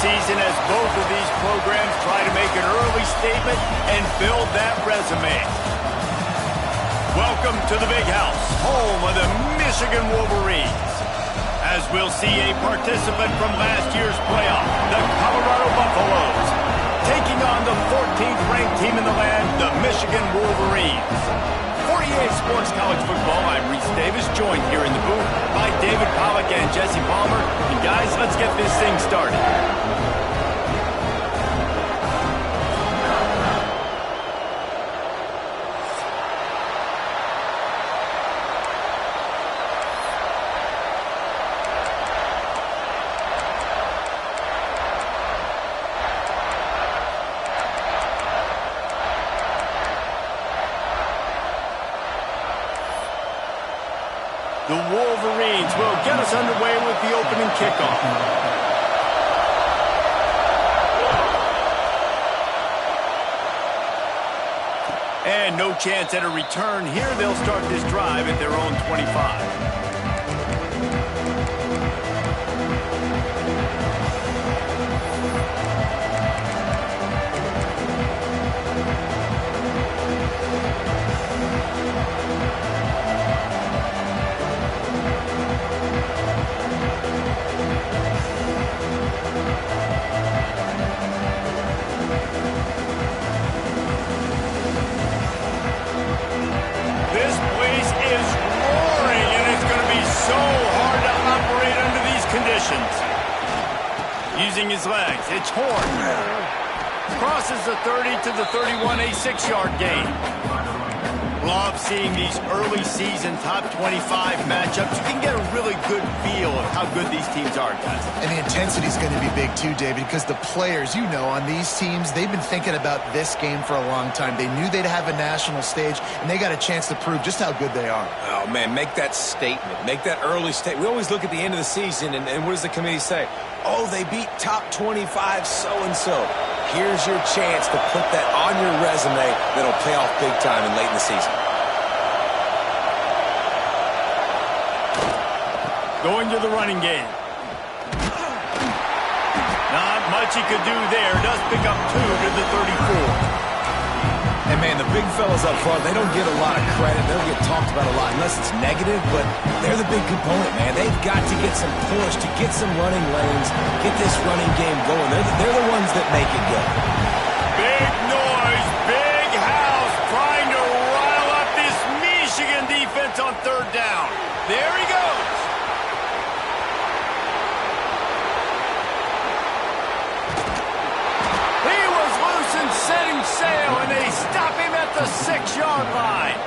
season as both of these programs try to make an early statement and build that resume. Welcome to the Big House, home of the Michigan Wolverines. As we'll see a participant from last year's playoff, the Colorado Buffaloes, taking on the 14th ranked team in the land, the Michigan Wolverines. For EA Sports College Football, I'm Reese Davis, joined here in the booth by David Pollack and Jesse Palmer. And guys, let's get this thing started. The Wolverines will get us underway with the opening kickoff. And no chance at a return here. They'll start this drive at their own 25. Using his legs, it's Horn. Crosses the 30 to the 31, a 6-yard gain. Love seeing these early season top 25 matchups. You can get a really good feel of how good these teams are, guys. And the intensity is going to be big too, David, because the players, you know, on these teams, they've been thinking about this game for a long time. They knew they'd have a national stage, and they got a chance to prove just how good they are. Oh, man, make that statement. Make that early statement. We always look at the end of the season, and what does the committee say? Oh, they beat top 25 so-and-so. Here's your chance to put that on your resume that'll pay off big time and late in the season. Going to the running game. Not much he could do there. Does pick up 2 to the 34. And, man, the big fellas up front, they don't get a lot of credit. They don't get talked about a lot unless it's negative, but they're the big component, man. They've got to get some push, to get some running lanes, get this running game going. They're the ones that make it go. Big noise, big house, trying to rile up this Michigan defense on 3rd down. There he goes. Setting sail, and they stop him at the 6-yard line.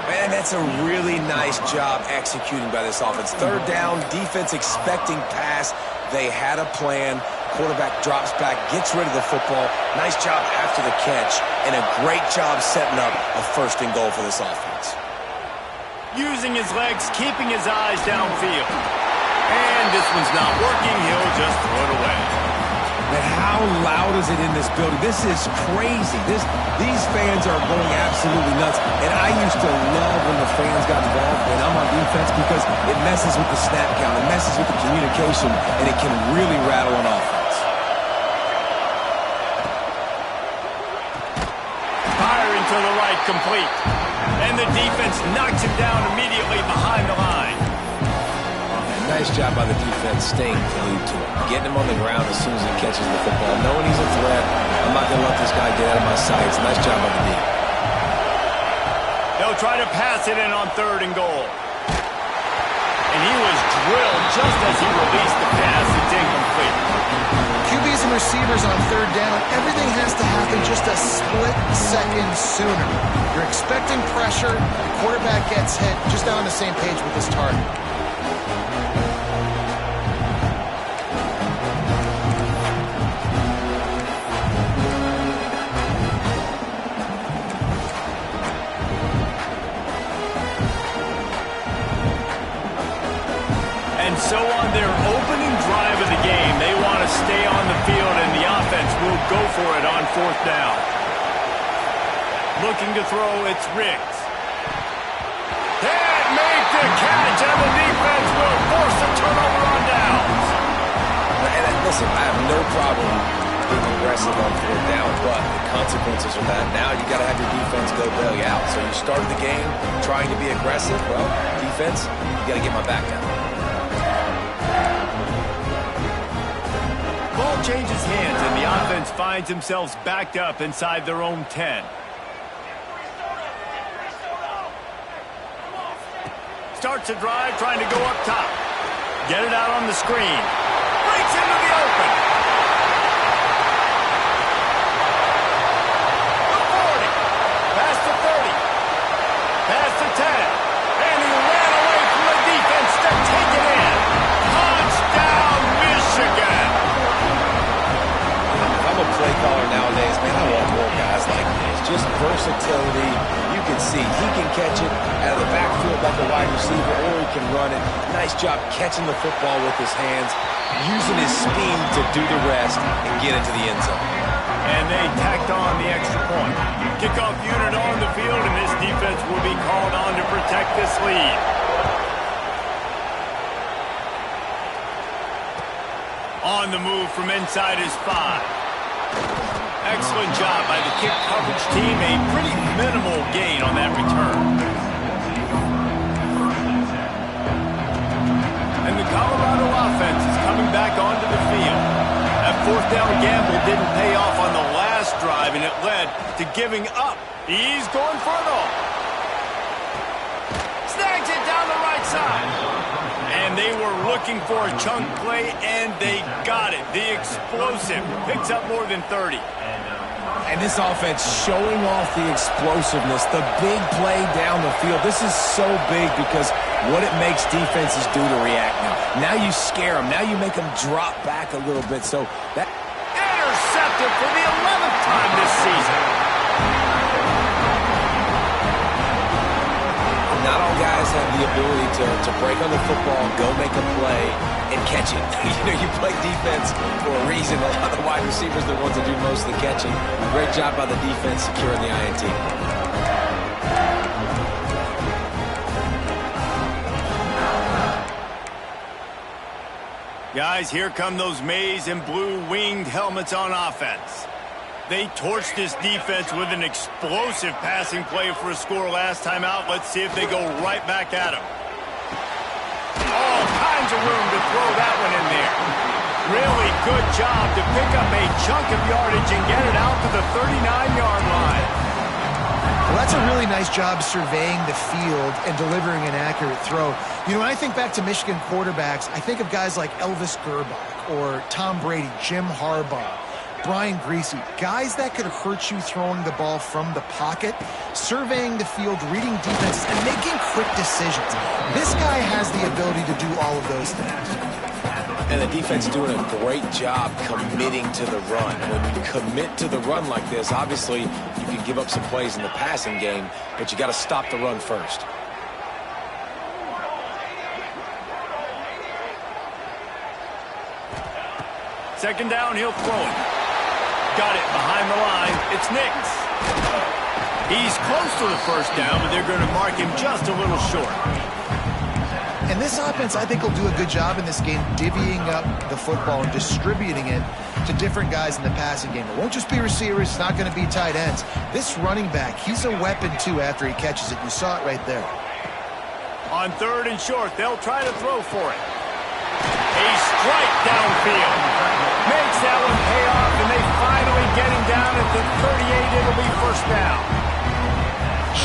Man, that's a really nice job executing by this offense. 3rd down, defense expecting pass. They had a plan. Quarterback drops back, gets rid of the football. Nice job after the catch, and a great job setting up a 1st and goal for this offense. Using his legs, keeping his eyes downfield. And this one's not working. He'll just throw it away. But how loud is it in this building? This is crazy. These fans are going absolutely nuts. And I used to love when the fans got involved when I'm on defense because it messes with the snap count, it messes with the communication, and it can really rattle an offense. Firing to the right, complete. And the defense knocks him down immediately behind the line. Nice job by the defense staying glued to him, getting him on the ground as soon as he catches the football, knowing he's a threat. I'm not going to let this guy get out of my sights. Nice job by the D. They'll try to pass it in on 3rd and goal. And he was drilled just as he released the pass. It's incomplete. QBs and receivers on 3rd down, everything has to happen just a split second sooner. You're expecting pressure, the quarterback gets hit, just not on the same page with his target. So on their opening drive of the game, they want to stay on the field, and the offense will go for it on 4th down. Looking to throw, it's Riggs. Can't make the catch, and the defense will force a turnover on downs. And listen, I have problem being aggressive on fourth down, but the consequences of that, now you got to have your defense go bail you out. So you started the game trying to be aggressive. Well, defense, you got to get my back down. Ball changes hands, and the offense finds themselves backed up inside their own 10. Starts a drive, trying to go up top. Get it out on the screen. Breaks into the open. The 40. Past the 30. Past the 10. And he ran away from the defense to take it in. Touchdown, Michigan. If I'm a play caller nowadays, man, I want more guys like this. Just versatility. You can see he can catch it out of the backfield like a wide receiver, or he can run it. Nice job catching the football with his hands, using his speed to do the rest and get into the end zone. And they tacked on the extra point. Kickoff unit on the field, and this defense will be called on to protect this lead. On the move from inside his 5. Excellent job by the kick coverage team. A pretty minimal gain on that return. And the Colorado offense is coming back onto the field. That fourth down gamble didn't pay off on the last drive, and it led to giving up. He's going for it all. Snags it down the right side. And they were looking for a chunk play, and they got it. The explosive picks up more than 30. And this offense showing off the explosiveness, the big play down the field. This is so big because what it makes defenses do to react now. Now you scare them. Now you make them drop back a little bit. So that intercepted for the 11th time this season. Not all guys have the ability to break on the football, go make a play, and catch it. You play defense for a reason. A lot of the wide receivers are the ones that do most of the catching. Great job by the defense securing the INT. Guys, here come those maize and blue winged helmets on offense. They torched this defense with an explosive passing play for a score last time out. Let's see if they go right back at him. All kinds of room to throw that one in there. Really good job to pick up a chunk of yardage and get it out to the 39-yard line. Well, that's a really nice job surveying the field and delivering an accurate throw. You know, when I think back to Michigan quarterbacks, I think of guys like Elvis Gerbach or Tom Brady, Jim Harbaugh, Brian Greasy, guys that could hurt you throwing the ball from the pocket, surveying the field, reading defenses, and making quick decisions. This guy has the ability to do all of those things. And the defense doing a great job committing to the run. When you commit to the run like this, obviously you can give up some plays in the passing game, but you got to stop the run first. Second down, he'll throw it. Got it behind the line. It's Nix. He's close to the first down, but they're going to mark him just a little short. And this offense, I think, will do a good job in this game divvying up the football and distributing it to different guys in the passing game. It won't just be receivers. It's not going to be tight ends. This running back, he's a weapon, too, after he catches it. You saw it right there. On third and short, they'll try to throw for it. A strike downfield. Makes that one pay off, and they finally get him down at the 38. It'll be first down.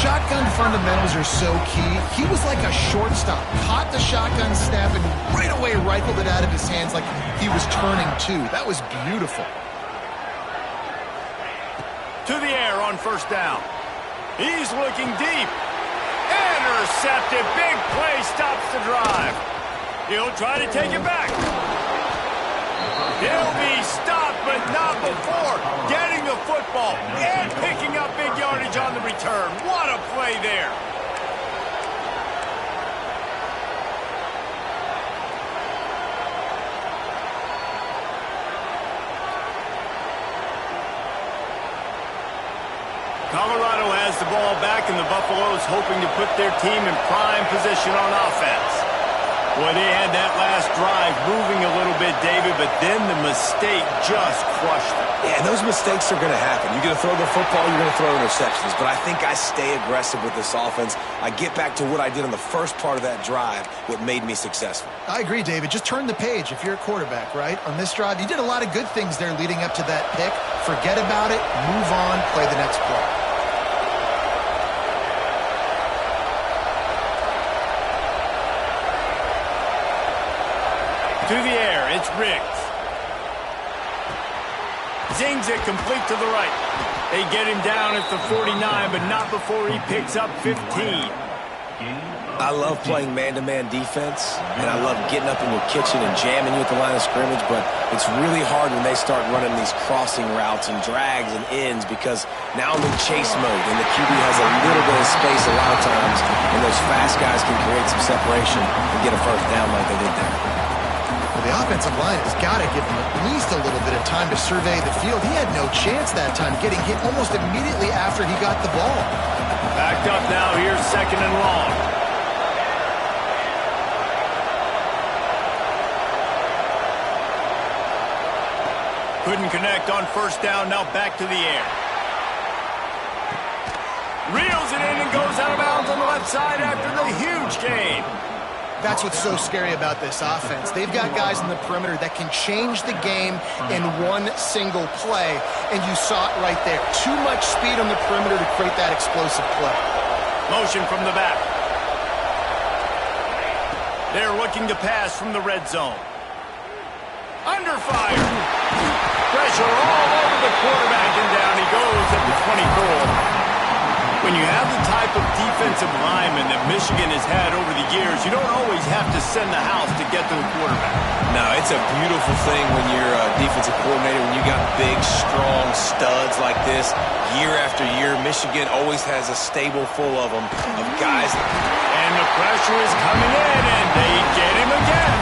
Shotgun fundamentals are so key. He was like a shortstop. Caught the shotgun snap and right away rifled it out of his hands like he was turning two. That was beautiful. To the air on first down. He's looking deep. Intercepted. Big play stops the drive. He'll try to take it back. He'll be stopped, but not before getting the football and picking up big yardage on the return. What a play there. Colorado has the ball back, and the Buffaloes hoping to put their team in prime position on offense. Well, they had that last drive moving a little bit, David, but then the mistake just crushed them. Yeah, and those mistakes are going to happen. You're going to throw the football, you're going to throw interceptions. But I think I stay aggressive with this offense. I get back to what I did on the first part of that drive, what made me successful. I agree, David. Just turn the page if you're a quarterback, right? On this drive, you did a lot of good things there leading up to that pick. Forget about it, move on, play the next play. To the air, it's Riggs. Zings it complete to the right. They get him down at the 49, but not before he picks up 15. I love playing man-to-man defense, and I love getting up in your kitchen and jamming you at the line of scrimmage, but it's really hard when they start running these crossing routes and drags and ends because now I'm in chase mode, and the QB has a little bit of space a lot of times, and those fast guys can create some separation and get a first down like they did there. Well, the offensive line has got to give him at least a little bit of time to survey the field. He had no chance that time, getting hit almost immediately after he got the ball. Backed up now, here's 2nd and long. Couldn't connect on first down, now back to the air. Reels it in and goes out of bounds on the left side after the huge gain. That's what's so scary about this offense. They've got guys in the perimeter that can change the game in one single play, and you saw it right there. Too much speed on the perimeter to create that explosive play. Motion from the back. They're looking to pass from the red zone. Under fire. Pressure all over the quarterback, and down he goes at the 24. When you have the type of defensive lineman that Michigan has had over the years, you don't always have to send the house to get to the quarterback. No, it's a beautiful thing when you're a defensive coordinator, when you got big, strong studs like this. Year after year, Michigan always has a stable full of them, of guys. And the pressure is coming in, and they get him again.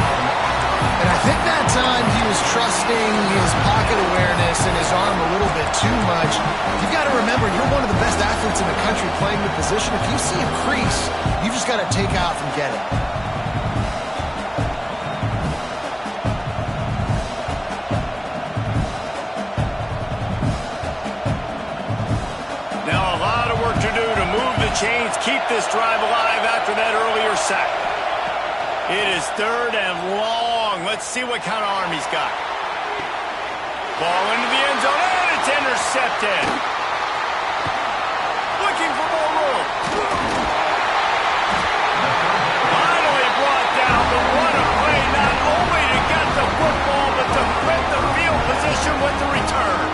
And I think that time he was trusting his pocket awareness and his arm a little bit too much. You've got to remember, you're one of the best athletes in the country playing the position. If you see a crease, you've just got to take out and get it. Now a lot of work to do to move the chains, keep this drive alive after that earlier sack. It is 3rd and long. Let's see what kind of arm he's got. Ball into the end zone, and it's intercepted. Looking for more room. Finally brought down, the run of play, not only to get the football, but to flip the field position with the return.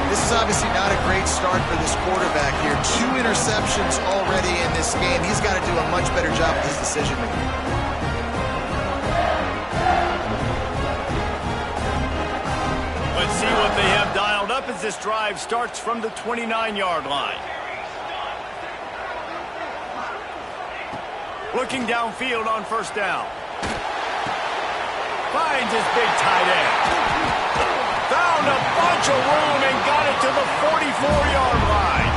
This is obviously not a great start for this quarterback here. 2 interceptions already in this game. He's got to do a much better job with his decision-making. Let's see what they have dialed up as this drive starts from the 29-yard line. Looking downfield on first down. Finds his big tight end. Found a bunch of room and got it to the 44-yard line.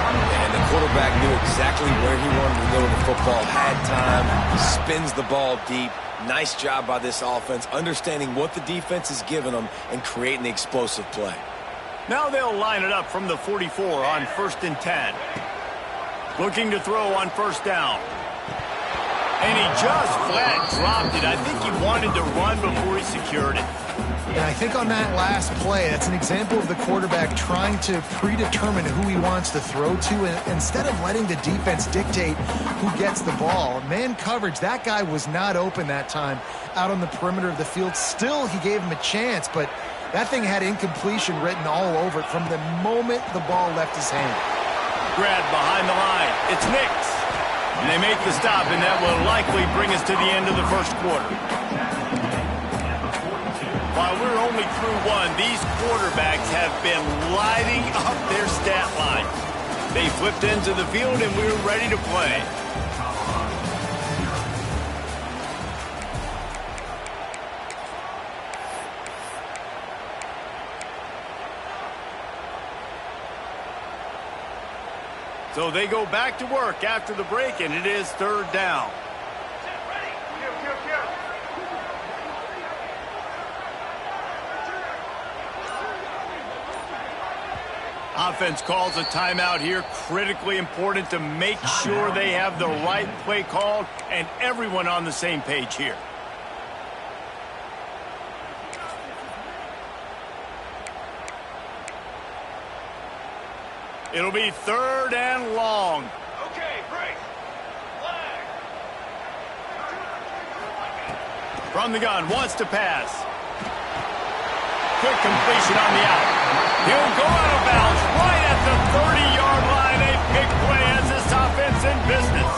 And the quarterback knew exactly where he wanted to go with the football, had time, spins the ball deep. Nice job by this offense, understanding what the defense is giving them and creating the explosive play. Now they'll line it up from the 44 on 1st and 10. Looking to throw on first down. And he just flat dropped it. I think he wanted to run before he secured it. And I think on that last play, that's an example of the quarterback trying to predetermine who he wants to throw to, and instead of letting the defense dictate who gets the ball. Man coverage, that guy was not open that time out on the perimeter of the field. Still, he gave him a chance, but that thing had incompletion written all over it from the moment the ball left his hand. Grab behind the line. It's Nix. And they make the stop, and that will likely bring us to the end of the first quarter. While we're only through 1, these quarterbacks have been lighting up their stat line. They flipped into the field, and we're ready to play. So they go back to work after the break, and it is 3rd down. offense calls a timeout here. Critically important to make sure they have the right play called and everyone on the same page here. It'll be 3rd and long. Okay, break. Flag. From the gun, wants to pass. Quick completion on the out. He'll go out of bounds right at the 30-yard line. A big play as this offense in business.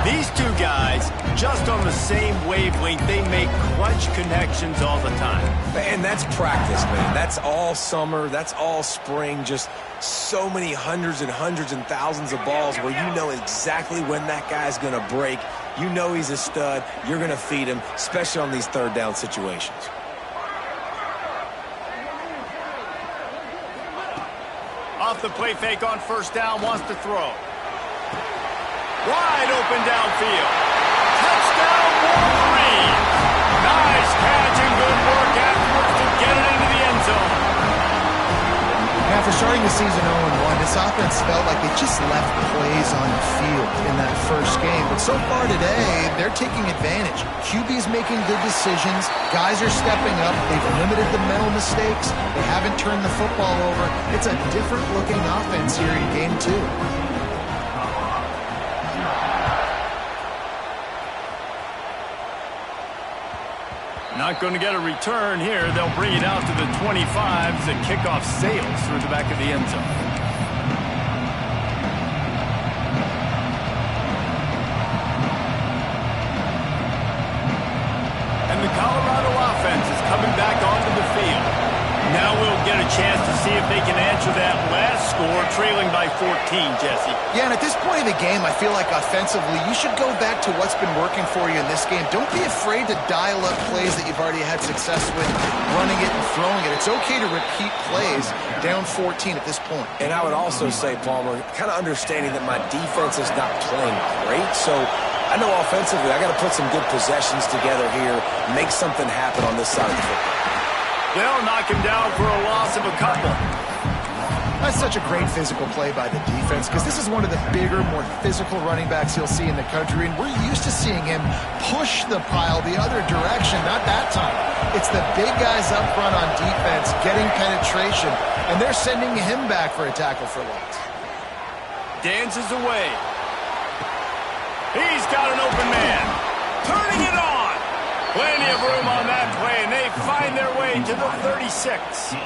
These two guys, just on the same wavelength, they make clutch connections all the time. And that's practice, man. That's all summer. That's all spring. Just so many hundreds and thousands of balls where you know exactly when that guy's going to break. You know he's a stud. You're going to feed him, especially on these 3rd down situations. Off the play fake on 1st down, wants to throw. Wide open downfield. Touchdown, Wolverine! Nice catch and good work afterwards to get it into the end zone. Now, for starting the season 0-1, this offense felt like they just left plays on the field in that first game. But so far today, they're taking advantage. QB's making good decisions. Guys are stepping up. They've limited the mental mistakes. They haven't turned the football over. It's a different-looking offense here in Game 2. Not going to get a return here. They'll bring it out to the 25 as the kickoff sails through the back of the end zone. And the Colorado offense is coming back onto the field. Now we'll get a chance to see if they can answer that last score, trailing by 14, Jesse. Yeah, and at this point in the game, I feel like offensively, you should go back to what's been working for you in this game. Don't be afraid to dial up plays that you've already had success with, running it and throwing it. It's okay to repeat plays down 14 at this point. And I would also say, Palmer, kind of understanding that my defense is not playing great, so I know offensively I got to put some good possessions together here, make something happen on this side of the football. They'll knock him down for a loss of a couple. That's such a great physical play by the defense because this is one of the bigger, more physical running backs you'll see in the country, and we're used to seeing him push the pile the other direction. Not that time. It's the big guys up front on defense getting penetration, and they're sending him back for a tackle for loss. Dances away. He's got an open man. Turning it on. Plenty of room on that play, and they find their way to the 36.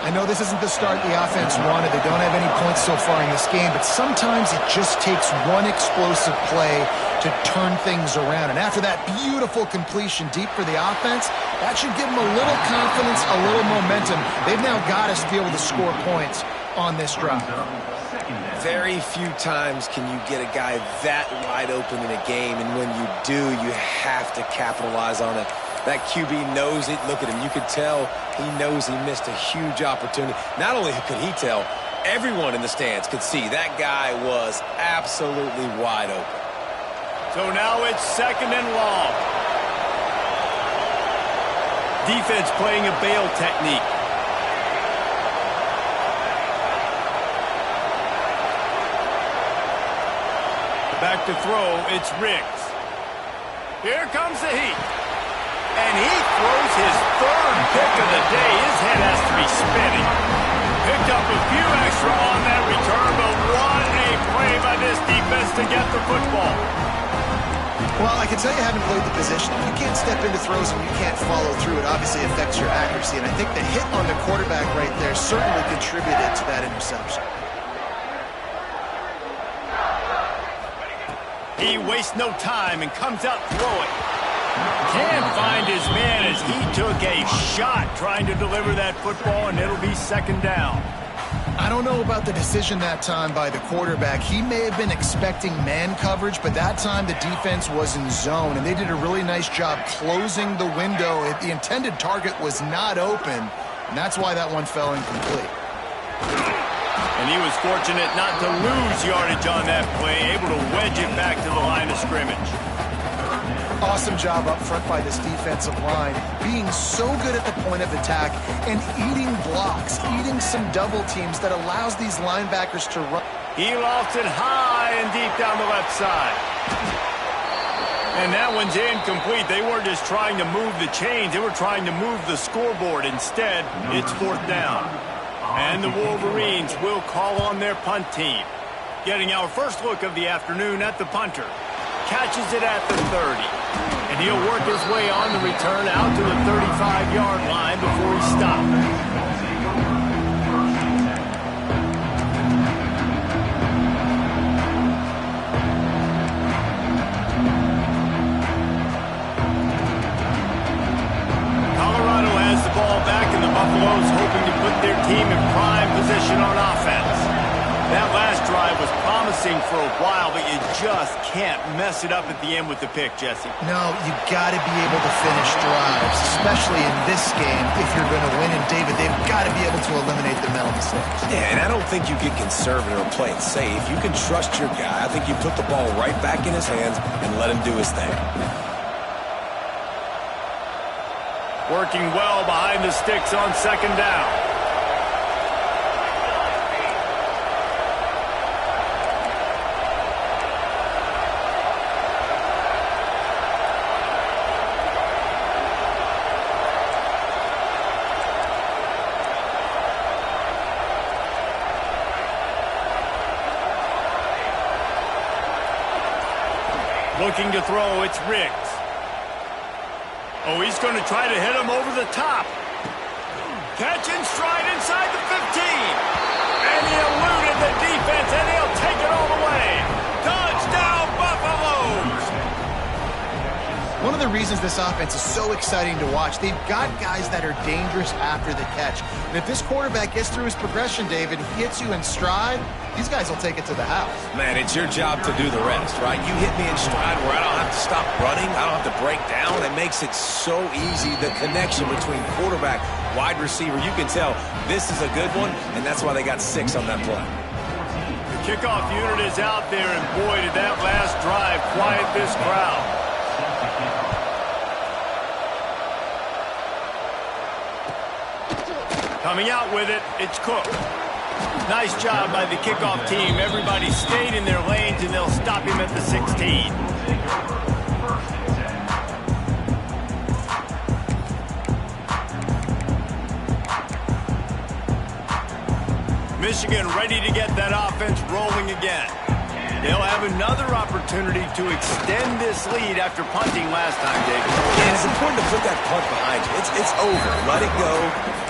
I know this isn't the start the offense wanted. They don't have any points so far in this game, but sometimes it just takes one explosive play to turn things around. And after that beautiful completion deep for the offense, that should give them a little confidence, a little momentum. They've now got us to be able to score points on this drive. Very few times can you get a guy that wide open in a game, and when you do, you have to capitalize on it. That QB knows it. Look at him. You could tell he knows he missed a huge opportunity. Not only could he tell, everyone in the stands could see that guy was absolutely wide open. So now it's 2nd and long. Defense playing a bail technique. Back to throw, it's Riggs. Here comes the heat. And he throws his 3rd pick of the day. His head has to be spinning. Picked up a few extra on that return, but what a play by this defense to get the football. Well, I can tell you haven't played the position. If you can't step into throws and you can't follow through, it obviously affects your accuracy. And I think the hit on the quarterback right there certainly contributed to that interception. He wastes no time and comes out throwing. Can't find his man as he took a shot trying to deliver that football, and it'll be 2nd down. I don't know about the decision that time by the quarterback. He may have been expecting man coverage, but that time the defense was in zone, and they did a really nice job closing the window. The intended target was not open, and that's why that one fell incomplete. And he was fortunate not to lose yardage on that play, able to wedge it back to the line of scrimmage. Awesome job up front by this defensive line, being so good at the point of attack and eating blocks, eating some double teams that allows these linebackers to run. He lost it high and deep down the left side. And that one's incomplete. They weren't just trying to move the chains. They were trying to move the scoreboard. Instead, it's 4th down. And the Wolverines will call on their punt team. Getting our first look of the afternoon at the punter. Catches it at the 30. And he'll work his way on the return out to the 35-yard line before he stops. Back in the Buffaloes hoping to put their team in prime position on offense. That last drive was promising for a while, but you just can't mess it up at the end with the pick, Jesse. No, you got to be able to finish drives, especially in this game if you're going to win. And David, they've got to be able to eliminate the mental mistakes. Yeah, and I don't think you get conservative or play it safe. You can trust your guy. I think you put the ball right back in his hands and let him do his thing. Working well behind the sticks on 2nd down. Looking to throw, it's Riggs. Oh, he's going to try to hit him over the top. Catch and stride inside the 15. And he eluded the defense, and he'll take it all the way. Touchdown, Buffaloes! One of the reasons this offense is so exciting to watch, they've got guys that are dangerous after the catch. And if this quarterback gets through his progression, David, he hits you in stride, these guys will take it to the house. Man, it's your job to do the rest, right? You hit me in stride where I don't have to stop running. I don't have to break down. It makes it so easy. The connection between quarterback, wide receiver, you can tell this is a good one, and that's why they got 6 on that play. The kickoff unit is out there, and boy, did that last drive quiet this crowd. Coming out with it, it's Cook. Nice job by the kickoff team. Everybody stayed in their lanes, and they'll stop him at the 16. Michigan ready to get that offense rolling again. They'll have another opportunity to extend this lead after punting last time, David. And it's important to put that punt behind you. It's over. Let it go.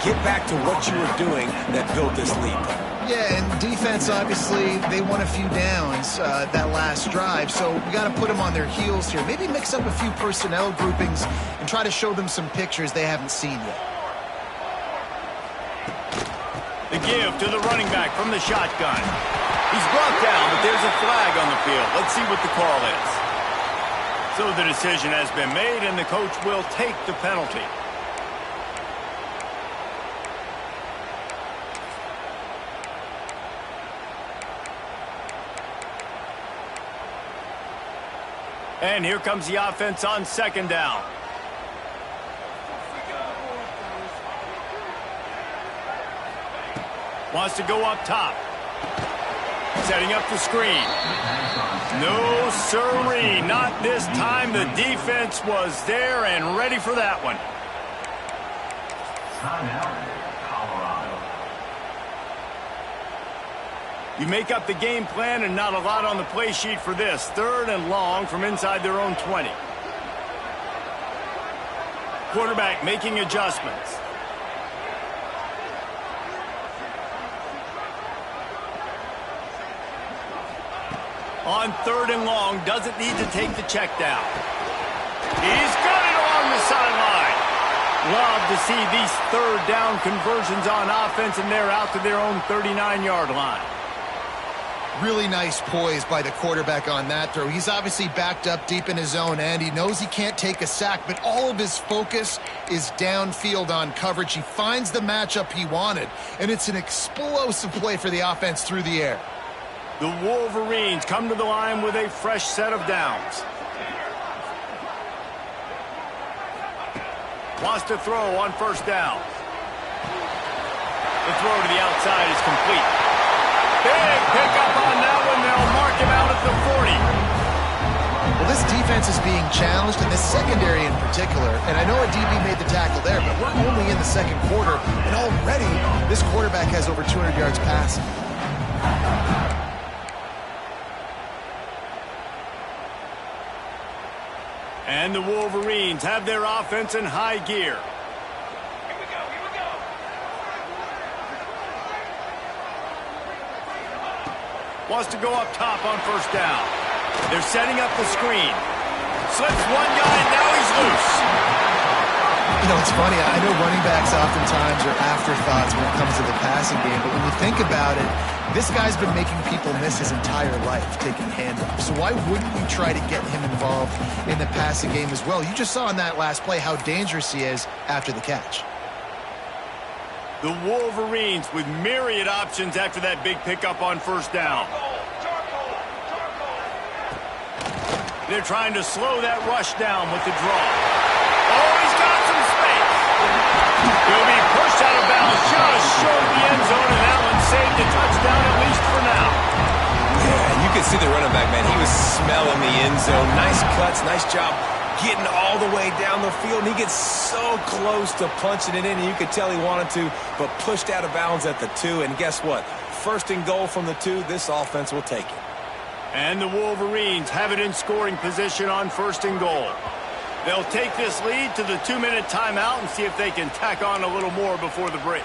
Get back to what you were doing that built this lead. Yeah, and defense, obviously, they won a few downs that last drive, so we got to put them on their heels here. Maybe mix up a few personnel groupings and try to show them some pictures they haven't seen yet. The give to the running back from the shotgun. He's brought down, but there's a flag on the field. Let's see what the call is. So the decision has been made, and the coach will take the penalty. And here comes the offense on 2nd down. Wants to go up top. Setting up the screen. No, sirree, not this time. The defense was there and ready for that one. You make up the game plan and not a lot on the play sheet for this. 3rd and long from inside their own 20. Quarterback making adjustments. On 3rd and long, doesn't need to take the check down. He's got it along the sideline. Love to see these 3rd down conversions on offense, and they're out to their own 39-yard line. Really nice poise by the quarterback on that throw. He's obviously backed up deep in his own end. He knows he can't take a sack, but all of his focus is downfield on coverage. He finds the matchup he wanted, and it's an explosive play for the offense through the air. The Wolverines come to the line with a fresh set of downs. Wants to throw on first down. The throw to the outside is complete. Big pickup on that one. They'll mark him out at the 40. Well, this defense is being challenged, and this secondary in particular. And I know a DB made the tackle there, but we're only in the second quarter, and already this quarterback has over 200 yards passing. And the Wolverines have their offense in high gear. Here we go, here we go. Wants to go up top on first down. They're setting up the screen. Slips one guy, and now he's loose. You know, it's funny. I know running backs oftentimes are afterthoughts when it comes to the passing game, but when you think about it, this guy's been making people miss his entire life taking handoffs. So why wouldn't you try to get him involved in the passing game as well? You just saw in that last play how dangerous he is after the catch. The Wolverines with myriad options after that big pickup on first down. They're trying to slow that rush down with the draw. Oh, he's got some space. He'll be pushed out of bounds just short of the end zone, and that one saved a touchdown at least for now. Yeah, you can see the running back, man. He was smelling the end zone. Nice cuts, nice job getting all the way down the field. And he gets so close to punching it in, and you could tell he wanted to, but pushed out of bounds at the 2. And guess what? First and goal from the 2, this offense will take it. And the Wolverines have it in scoring position on first and goal. They'll take this lead to the 2-minute timeout and see if they can tack on a little more before the break.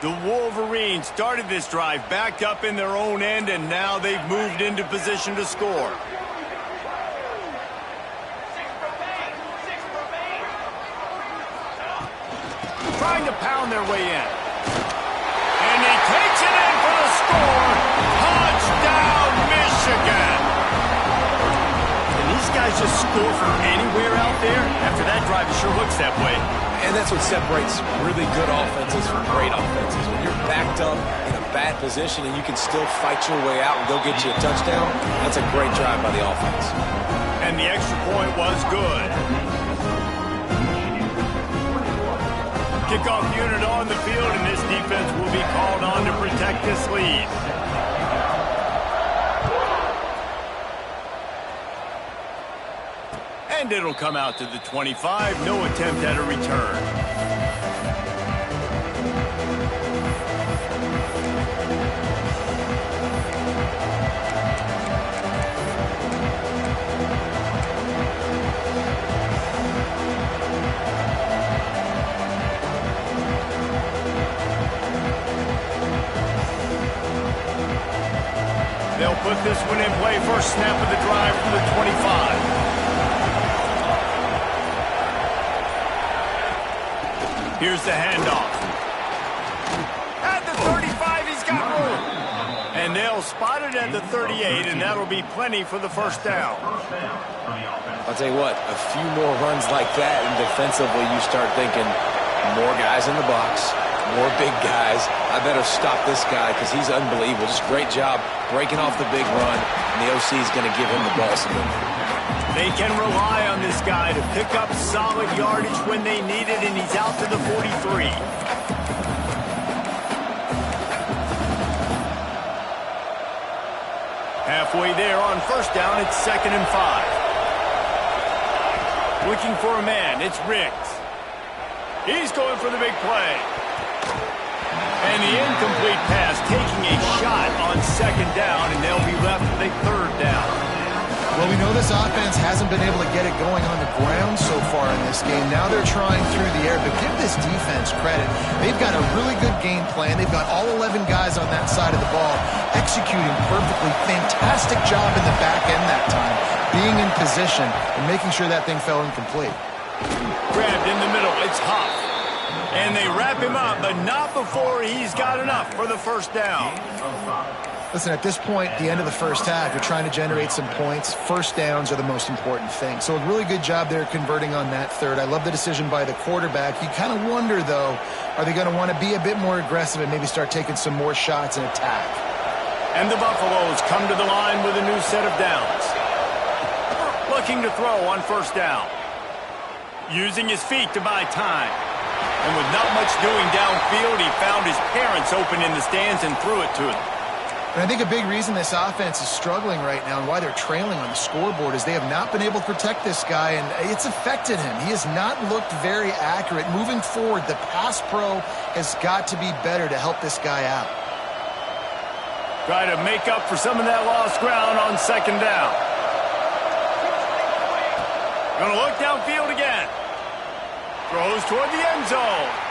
The Wolverines started this drive backed up in their own end, and now they've moved into position to score. Trying to pound their way in. And he takes it in for the score. Touchdown, Michigan. And these guys just score from anywhere out there. After that drive, it sure looks that way. And that's what separates really good offenses from great offenses. When you're backed up in a bad position and you can still fight your way out and go get you a touchdown, that's a great drive by the offense. And the extra point was good. Kickoff unit on the field, and this defense will be called on to protect this lead. And it'll come out to the 25. No attempt at a return. They'll put this one in play. First snap of the drive from the 25. Here's the handoff. At the 35, he's got room. And they'll spot it at the 38, and that'll be plenty for the first down. I'll tell you what, a few more runs like that, and defensively you start thinking more guys in the box, more big guys. I better stop this guy because he's unbelievable. Just great job breaking off the big run, and the OC is going to give him the ball soon. They can rely on this guy to pick up solid yardage when they need it, and he's out to the 43. Halfway there on first down, it's 2nd and 5. Looking for a man, it's Riggs. He's going for the big play. And the incomplete pass taking a shot on 2nd down, and they'll be left with a 3rd down. Well, we know this offense hasn't been able to get it going on the ground so far in this game. Now they're trying through the air, but give this defense credit. They've got a really good game plan. They've got all 11 guys on that side of the ball executing perfectly. Fantastic job in the back end that time, being in position and making sure that thing fell incomplete. Grabbed in the middle, it's Huff. And they wrap him up, but not before he's got enough for the first down. Listen, at this point, the end of the first half, you're trying to generate some points. First downs are the most important thing. So a really good job there converting on that third. I love the decision by the quarterback. You kind of wonder, though, are they going to want to be a bit more aggressive and maybe start taking some more shots and attack? And the Buffaloes come to the line with a new set of downs. Looking to throw on first down. Using his feet to buy time. And with not much doing downfield, he found his parents open in the stands and threw it to them. And I think a big reason this offense is struggling right now and why they're trailing on the scoreboard is they have not been able to protect this guy, and it's affected him. He has not looked very accurate. Moving forward, the pass pro has got to be better to help this guy out. Try to make up for some of that lost ground on second down. Gonna look downfield again. Throws toward the end zone.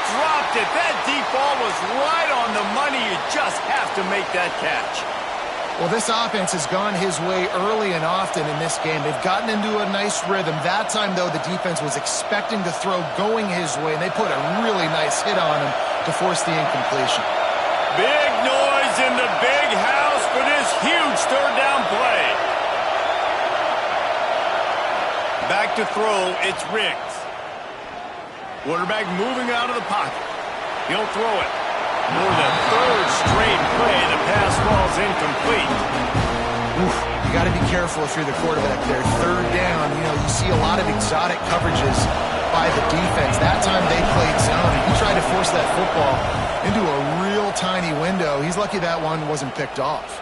Dropped it. That deep ball was right on the money. You just have to make that catch. Well, this offense has gone his way early and often in this game. They've gotten into a nice rhythm. That time, though, the defense was expecting the throw going his way, and they put a really nice hit on him to force the incompletion. Big noise in the big house for this huge third down play. Back to throw, it's Riggs. Quarterback moving out of the pocket. He'll throw it. For the third straight play, the pass falls incomplete. Oof, you got to be careful if you're the quarterback there. Third down, you see a lot of exotic coverages by the defense. That time they played zone. He tried to force that football into a real tiny window. He's lucky that one wasn't picked off.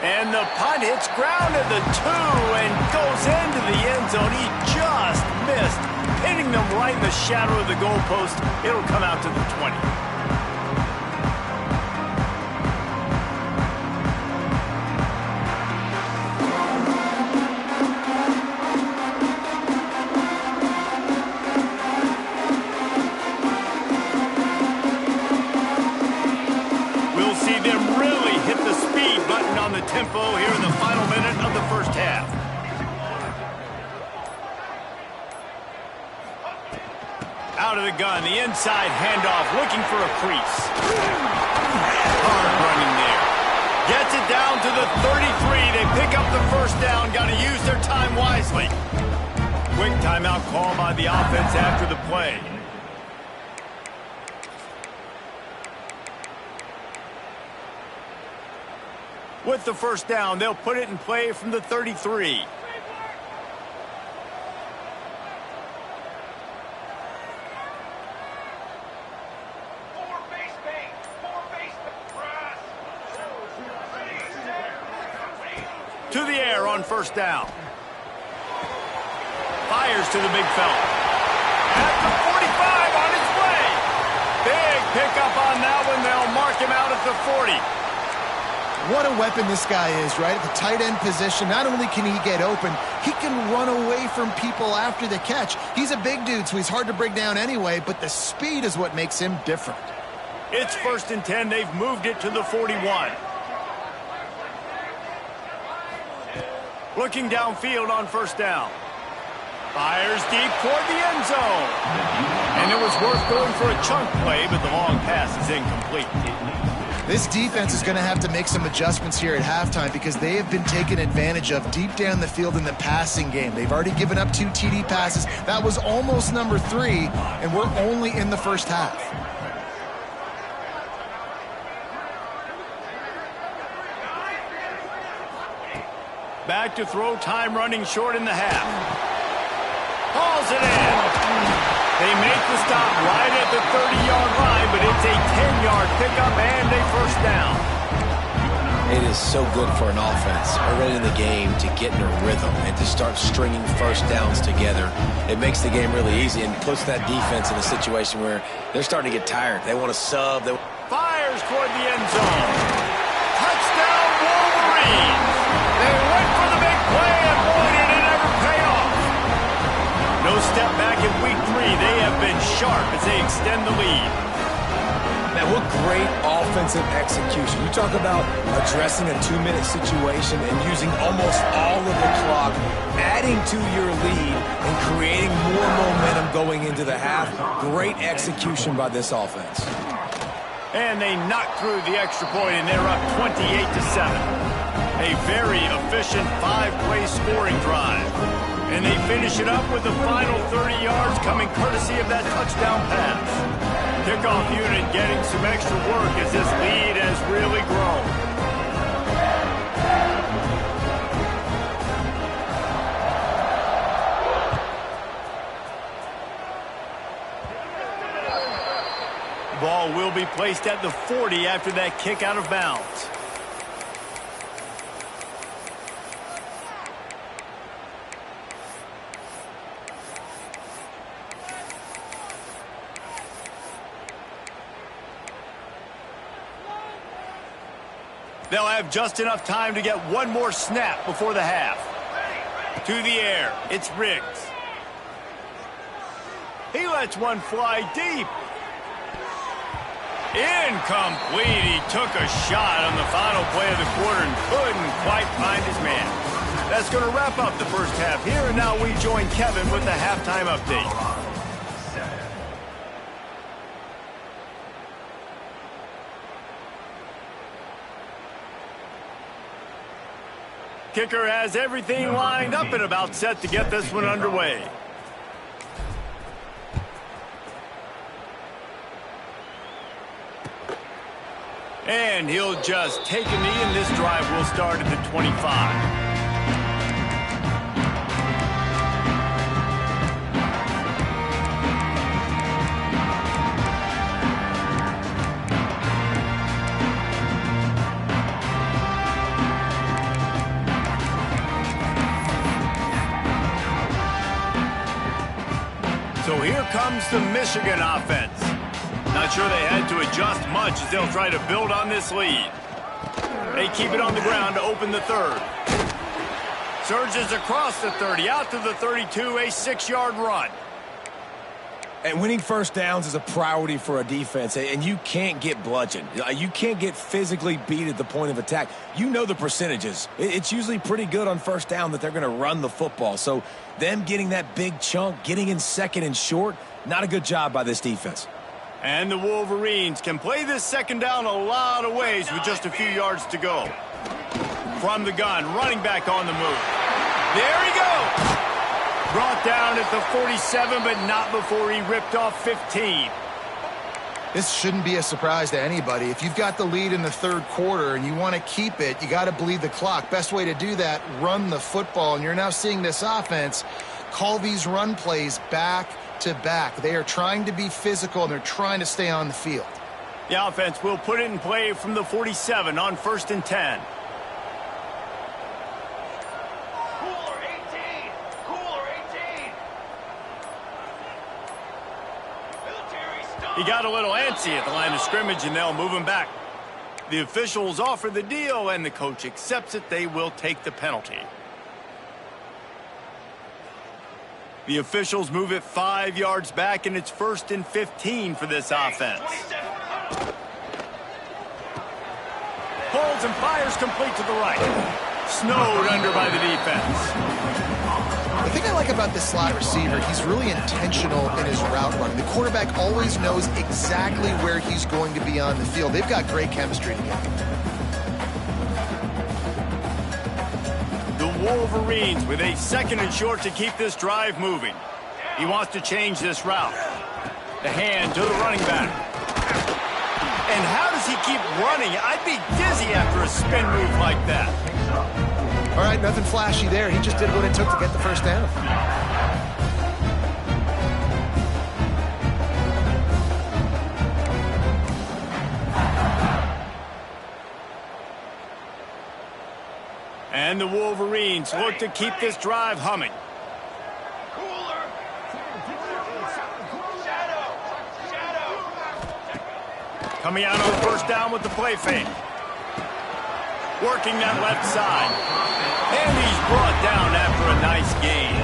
And the punt hits ground at the 2 and goes into the end zone. He just missed, hitting them right in the shadow of the goalpost. It'll come out to the 20. We'll see them really hit the speed button on the tempo here in the final minute of the first half. Out of the gun, the inside handoff, looking for a crease. Hard running there. Gets it down to the 33. They pick up the first down. Got to use their time wisely. Quick timeout call by the offense after the play. With the first down, they'll put it in play from the 33. To the air on first down. Fires to the big fella. At the 45 on his way. Big pickup on that one. They'll mark him out at the 40. What a weapon this guy is, right? At the tight end position, not only can he get open, he can run away from people after the catch. He's a big dude, so he's hard to bring down anyway, but the speed is what makes him different. It's 1st and 10. They've moved it to the 41. Looking downfield on first down. Fires deep toward the end zone. And it was worth going for a chunk play, but the long pass is incomplete. This defense is going to have to make some adjustments here at halftime because they have been taken advantage of deep down the field in the passing game. They've already given up 2 TD passes. That was almost number 3, and we're only in the first half. Back to throw, time running short in the half. Hauls it in. They make the stop right at the 30-yard line, but it's a 10-yard pickup and a first down. It is so good for an offense early in the game to get in a rhythm and to start stringing first downs together. It makes the game really easy and puts that defense in a situation where they're starting to get tired. They want to sub. Fires toward the end zone. Touchdown, Wolverines. They went for the big play, and boy, did it ever pay off. No step back in week 3. They have been sharp as they extend the lead. Man, what great offensive execution. You talk about addressing a 2-minute situation and using almost all of the clock, adding to your lead and creating more momentum going into the half. Great execution by this offense. And they knocked through the extra point, and they're up 28-7. A very efficient 5-play scoring drive. And they finish it up with the final 30 yards coming courtesy of that touchdown pass. Kickoff unit getting some extra work as this lead has really grown. Ball will be placed at the 40 after that kick out of bounds. They'll have just enough time to get one more snap before the half. To the air, it's Riggs. He lets one fly deep. Incomplete. He took a shot on the final play of the quarter and couldn't quite find his man. That's going to wrap up the first half here, and now we join Kevin with the halftime update. Kicker has everything lined up and about set to get this one underway. And he'll just take a knee, and this drive will start at the 25. So here comes the Michigan offense. Not sure they had to adjust much as they'll try to build on this lead. They keep it on the ground to open the third. Surges across the 30, out to the 32, a 6-yard run. And winning first downs is a priority for a defense, and you can't get bludgeoned. You can't get physically beat at the point of attack. You know the percentages. It's usually pretty good on first down that they're going to run the football. So them getting that big chunk, getting in second and short, not a good job by this defense. And the Wolverines can play this second down a lot of ways with just a few yards to go. From the gun, running back on the move. There he goes! Brought down at the 47, but not before he ripped off 15. This shouldn't be a surprise to anybody. If you've got the lead in the third quarter and you want to keep it, you got to bleed the clock. Best way to do that, run the football. And you're now seeing this offense call these run plays back to back. They are trying to be physical, and they're trying to stay on the field. The offense will put it in play from the 47 on 1st and 10. Cooler 18! Cooler 18! Military stop! He got a little antsy at the line of scrimmage, and they'll move him back. The officials offer the deal, and the coach accepts it. They will take the penalty. The officials move it 5 yards back, and it's 1st and 15 for this offense. Holds and fires complete to the right. Snowed under by the defense. The thing I like about this slot receiver, he's really intentional in his route running. The quarterback always knows exactly where he's going to be on the field. They've got great chemistry together. Wolverines with a 2nd and short to keep this drive moving. He wants to change this route. The hand to the running back. And how does he keep running? I'd be dizzy after a spin move like that. All right, nothing flashy there. He just did what it took to get the first down. And the Wolverines look to keep this drive humming. Cooler! Shadow! Coming out on 1st down with the play fake. Working that left side. And he's brought down after a nice gain.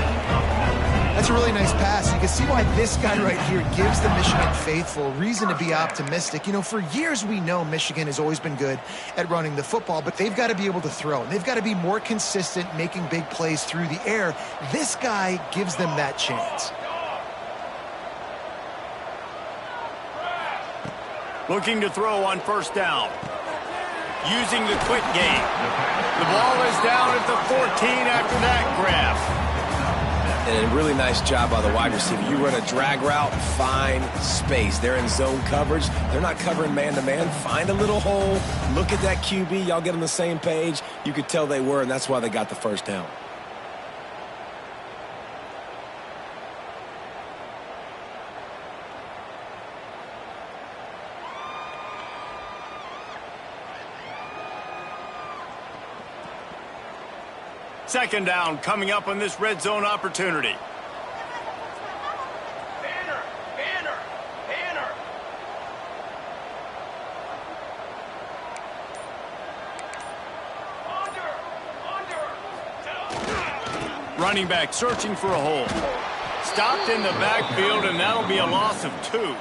That's a really nice pass. You can see why this guy right here gives the Michigan faithful reason to be optimistic. You know, for years we know Michigan has always been good at running the football, but they've got to be able to throw. They've got to be more consistent making big plays through the air. This guy gives them that chance. Looking to throw on first down. Using the quick game. The ball is down at the 14 after that grab. And a really nice job by the wide receiver. You run a drag route, find space. They're in zone coverage. They're not covering man-to-man. Find a little hole. Look at that QB. Y'all get on the same page. You could tell they were, and that's why they got the first down. Second down coming up on this red zone opportunity. Banner! Banner! Banner! Under! Running back searching for a hole. Stopped in the backfield, and that'll be a loss of 2.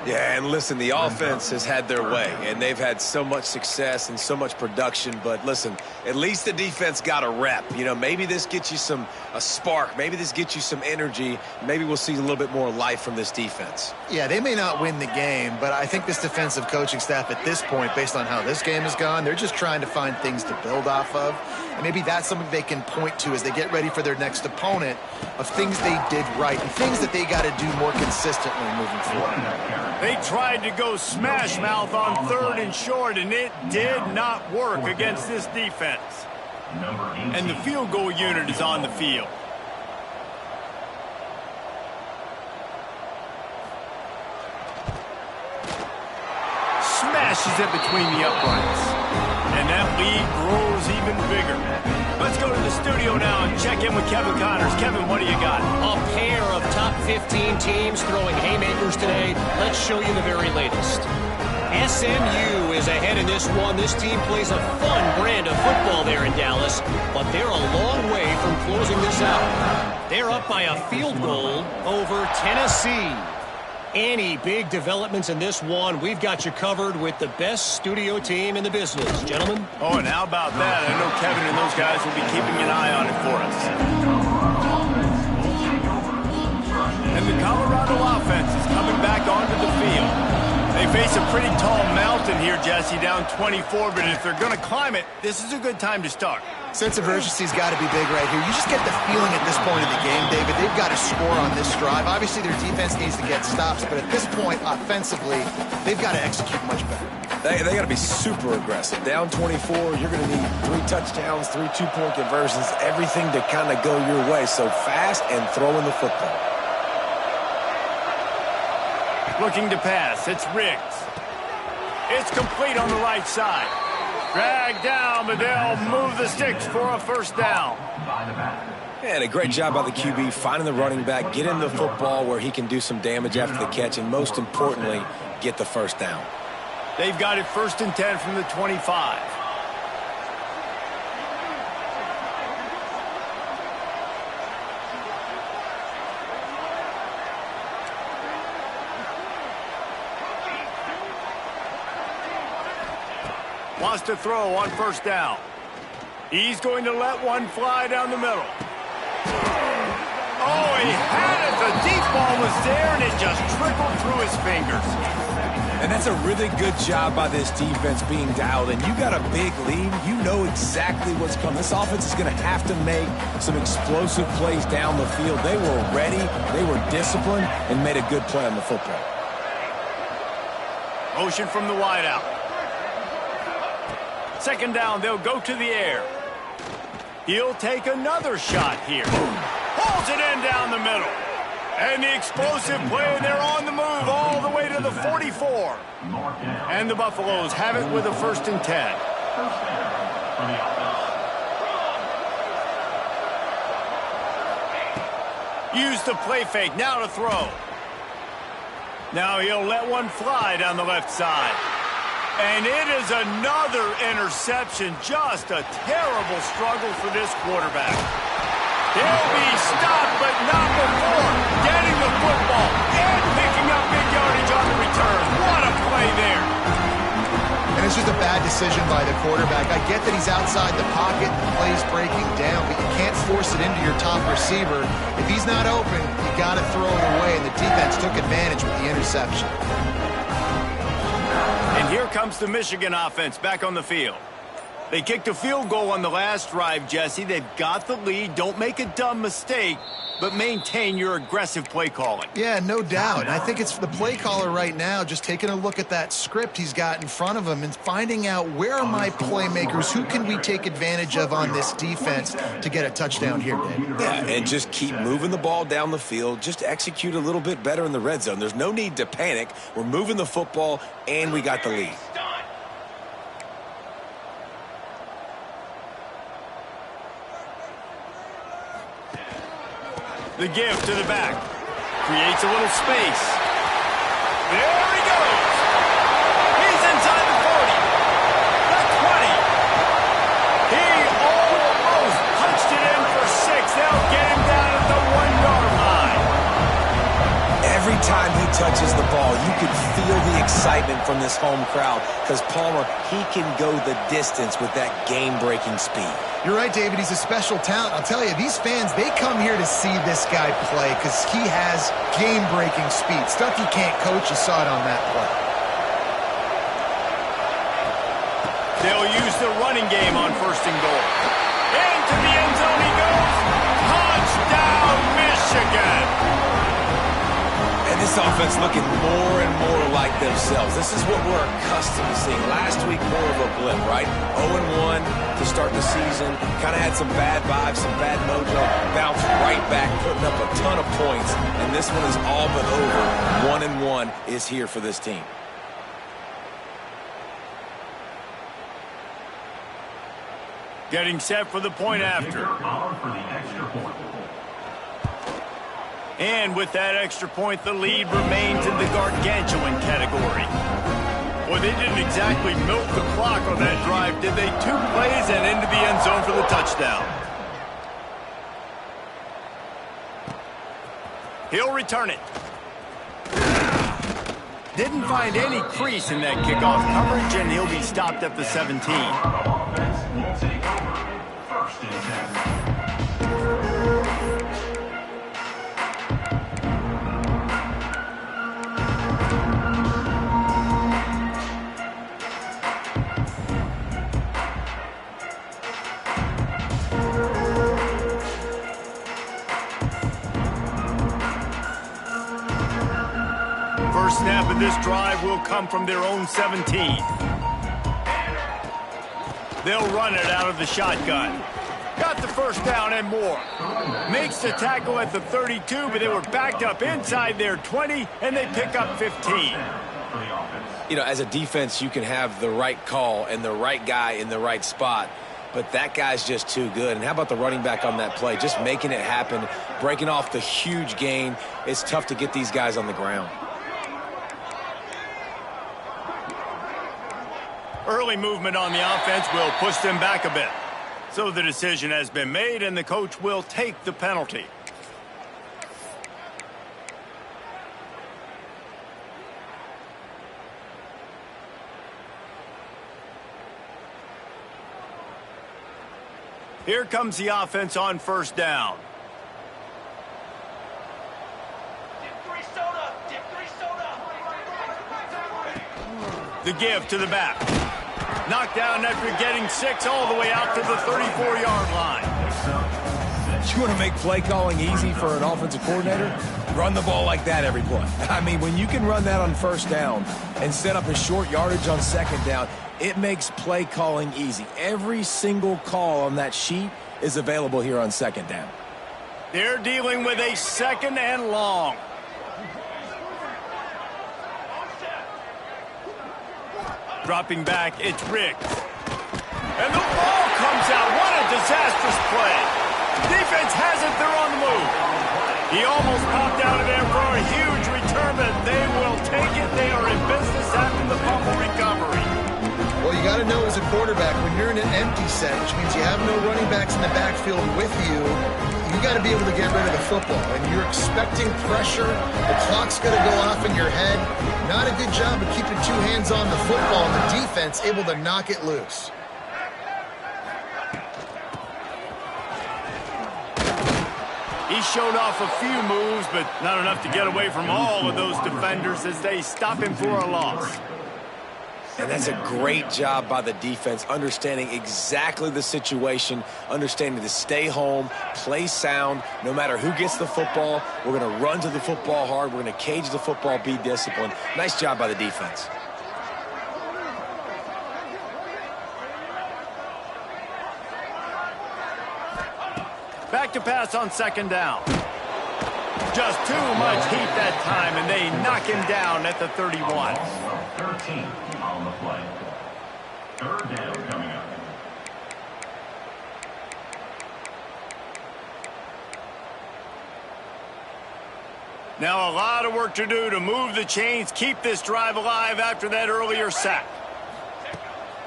Yeah, and listen, the offense has had their way, and they've had so much success and so much production. But listen, at least the defense got a rep. You know, maybe this gets you a spark. Maybe this gets you some energy. Maybe we'll see a little bit more life from this defense. Yeah, they may not win the game, but I think this defensive coaching staff at this point, based on how this game has gone, they're just trying to find things to build off of. And maybe that's something they can point to as they get ready for their next opponent of things they did right and things that they got to do more consistently moving forward. They tried to go smash mouth on 3rd and short, and it did not work against this defense. And the field goal unit is on the field. Smashes it between the uprights. And that lead grows even bigger. Let's go to the studio now and check in with Kevin Connors. Kevin, what do you got? A pair of top 15 teams throwing haymakers today. Let's show you the very latest. SMU is ahead in this one. This team plays a fun brand of football there in Dallas, but they're a long way from closing this out. They're up by a field goal over Tennessee. Any big developments in this one, we've got you covered with the best studio team in the business. Gentlemen? Oh, and how about that? I know Kevin and those guys will be keeping an eye on it for us. And the Colorado offense is coming back onto the field. They face a pretty tall mountain here, Jesse, down 24, but if they're going to climb it, this is a good time to start. Sense of urgency's got to be big right here. You just get the feeling at this point of the game, David, they've got to score on this drive. Obviously, their defense needs to get stops, but at this point, offensively, they've got to execute much better. They got to be super aggressive. Down 24, you're going to need 3 touchdowns, 3 two-point conversions, everything to kind of go your way. So fast and throwing the football. Looking to pass. It's Riggs. It's complete on the right side. Dragged down, but they'll move the sticks for a first down. And a great job by the QB finding the running back, getting the football where he can do some damage after the catch, and most importantly, get the first down. They've got it 1st and 10 from the 25. Wants to throw on first down. He's going to let one fly down the middle. Oh, he had it. The deep ball was there, and it just trickled through his fingers. And that's a really good job by this defense being dialed in. You got a big lead. You know exactly what's coming. This offense is going to have to make some explosive plays down the field. They were ready. They were disciplined and made a good play on the football. Motion from the wideout. Second down, they'll go to the air. He'll take another shot here. Pulls it in down the middle. And the explosive play, they're on the move all the way to the 44. And the Buffaloes have it with a 1st and 10. Use the play fake, now to throw. Now he'll let one fly down the left side. And it is another interception. Just a terrible struggle for this quarterback. He'll be stopped, but not before getting the football and picking up big yardage on the return. What a play there. And it's just a bad decision by the quarterback. I get that he's outside the pocket and the play's breaking down, but you can't force it into your top receiver. If he's not open, you got to throw it away, and the defense took advantage with the interception. And here comes the Michigan offense back on the field. They kicked a field goal on the last drive, Jesse. They've got the lead. Don't make a dumb mistake, but maintain your aggressive play calling. Yeah, no doubt. And I think it's the play caller right now just taking a look at that script he's got in front of him and finding out where are my playmakers, who can we take advantage of on this defense to get a touchdown here, Dave. Yeah, and just keep moving the ball down the field. Just execute a little bit better in the red zone. There's no need to panic. We're moving the football, and we got the lead. The give to the back. Creates a little space. There he goes. He's inside the 40. The 20. He almost punched it in for 6. They'll get him down at the 1-yard line. Every time he touches the ball, you can feel the excitement from this home crowd because Palmer, he can go the distance with that game-breaking speed. You're right, David. He's a special talent. I'll tell you, these fans, they come here to see this guy play because he has game-breaking speed. Stuff you can't coach. You saw it on that play. They'll use the running game on 1st and goal. Into the end zone he goes. Touchdown, Michigan! And this offense looking more and more like themselves. This is what we're accustomed to seeing. Last week, more of a blip, right? 0-1 to start the season. Kind of had some bad vibes, some bad mojo. Bounced right back, putting up a ton of points. And this one is all but over. 1-1 is here for this team. Getting set for the point after. And with that extra point, the lead remains in the gargantuan category. Well, they didn't exactly milk the clock on that drive, did they? 2 plays and into the end zone for the touchdown. He'll return it. Didn't find any crease in that kickoff coverage, and he'll be stopped at the 17. First and 10. First snap of this drive will come from their own 17. They'll run it out of the shotgun. Got the first down and more. Makes the tackle at the 32, but they were backed up inside their 20, and they pick up 15. You know, as a defense, you can have the right call and the right guy in the right spot, but that guy's just too good. And how about the running back on that play? Just making it happen, breaking off the huge gain. It's tough to get these guys on the ground. Early movement on the offense will push them back a bit. So the decision has been made, and the coach will take the penalty. Here comes the offense on first down. The give to the back. Knocked down after getting 6 all the way out to the 34-yard line. You want to make play calling easy for an offensive coordinator? Run the ball like that every play. I mean, when you can run that on first down and set up a short yardage on second down, it makes play calling easy. Every single call on that sheet is available here on second down. They're dealing with a 2nd and long. Dropping back, it's Riggs. And the ball comes out. What a disastrous play. Defense has it. They're on the move. He almost popped out of there for a huge return, but they will take it. They are in business after the fumble recovery. Well, you got to know as a quarterback, when you're in an empty set, which means you have no running backs in the backfield with you, you you got to be able to get rid of the football, and you're expecting pressure. The clock's going to go off in your head. Not a good job of keeping two hands on the football, and the defense able to knock it loose. He showed off a few moves, but not enough to get away from all of those defenders as they stop him for a loss. And that's a great job by the defense, understanding exactly the situation, understanding to stay home, play sound. No matter who gets the football, we're going to run to the football hard. We're going to cage the football, be disciplined. Nice job by the defense. Back to pass on second down. Just too much heat that time, and they knock him down at the 31. 13 on the play. Third down coming up. Now a lot of work to do to move the chains, keep this drive alive after that earlier sack.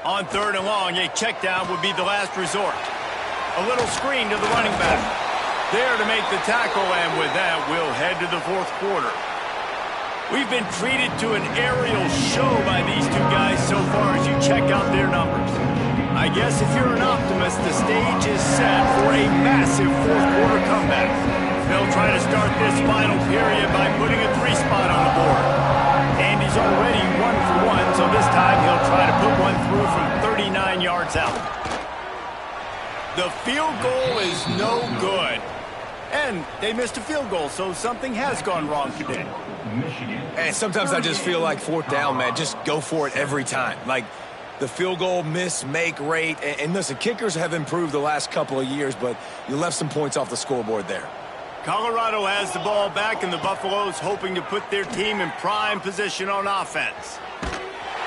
On third and long, a check down would be the last resort. A little screen to the running back. There to make the tackle, and with that, we'll head to the fourth quarter. We've been treated to an aerial show by these two guys so far as you check out their numbers. I guess if you're an optimist, the stage is set for a massive fourth quarter comeback. They'll try to start this final period by putting a 3 spot on the board. And he's already 1 for 1, so this time he'll try to put one through from 39 yards out. The field goal is no good. And they missed a field goal, so something has gone wrong today. And sometimes I just feel like fourth down, man, just go for it every time. Like the field goal miss-make rate. And listen, kickers have improved the last couple of years, but you left some points off the scoreboard there. Colorado has the ball back, and the Buffaloes hoping to put their team in prime position on offense.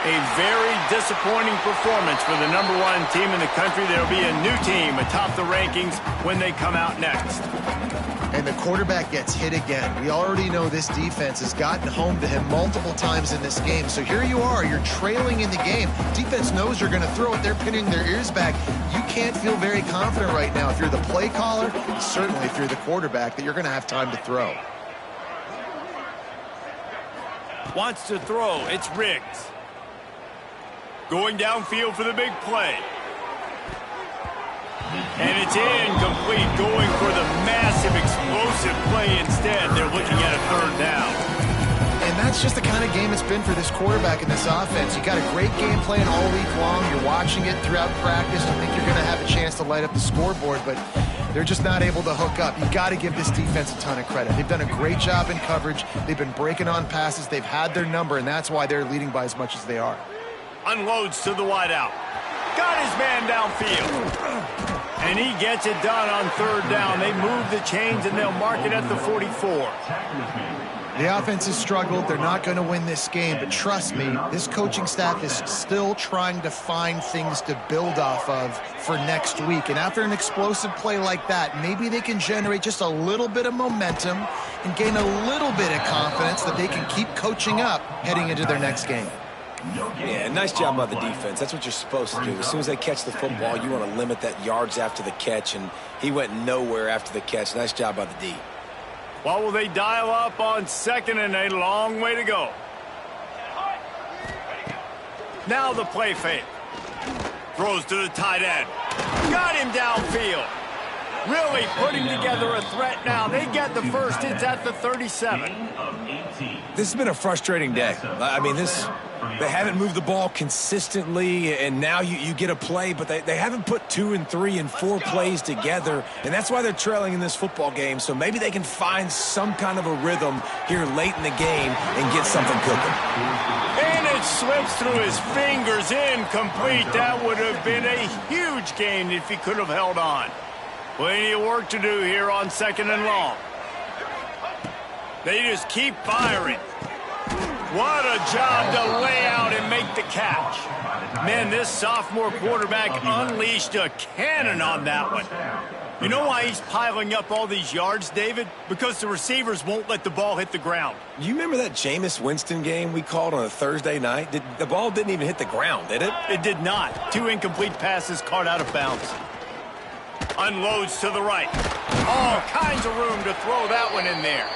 A very disappointing performance for the #1 team in the country. There'll be a new team atop the rankings when they come out next. And the quarterback gets hit again. We already know this defense has gotten home to him multiple times in this game. So here you are, you're trailing in the game. Defense knows you're going to throw it. They're pinning their ears back. You can't feel very confident right now if you're the play caller, certainly if you're the quarterback, that you're going to have time to throw. Wants to throw. It's Riggs. Going downfield for the big play. And it's incomplete, going for the massive explosive play instead. They're looking at a third down. And that's just the kind of game it's been for this quarterback in this offense. You got a great game plan all week long. You're watching it throughout practice. You think you're going to have a chance to light up the scoreboard, but they're just not able to hook up. You got to give this defense a ton of credit. They've done a great job in coverage. They've been breaking on passes. They've had their number, and that's why they're leading by as much as they are. Unloads to the wideout. Got his man downfield. And he gets it done on third down. They move the chains, and they'll mark it at the 44. The offense has struggled. They're not going to win this game, but trust me, this coaching staff is still trying to find things to build off of for next week. And after an explosive play like that, maybe they can generate just a little bit of momentum and gain a little bit of confidence that they can keep coaching up heading into their next game. Yeah, nice job by the defense. That's what you're supposed to do. As soon as they catch the football, you want to limit that yards after the catch, and he went nowhere after the catch. Nice job by the D. What will they dial up on second and a long way to go? Now the play fake. Throws to the tight end. Got him downfield. Really putting together a threat now. They get the first. It's at the 37. This has been a frustrating day. I mean, they haven't moved the ball consistently, and now you get a play, but they haven't put 2 and 3 and 4 plays together, and that's why they're trailing in this football game. So maybe they can find some kind of a rhythm here late in the game and get something cooking. And it slips through his fingers, incomplete. That would have been a huge gain if he could have held on. Plenty of work to do here on second and long. They just keep firing. What a job to lay out and make the catch. Man, this sophomore quarterback unleashed a cannon on that one. You know why he's piling up all these yards, David? Because the receivers won't let the ball hit the ground. You remember that Jameis Winston game we called on a Thursday night? The ball didn't even hit the ground, did it? It did not. 2 incomplete passes caught out of bounds. Unloads to the right. All kinds of room to throw that one in there.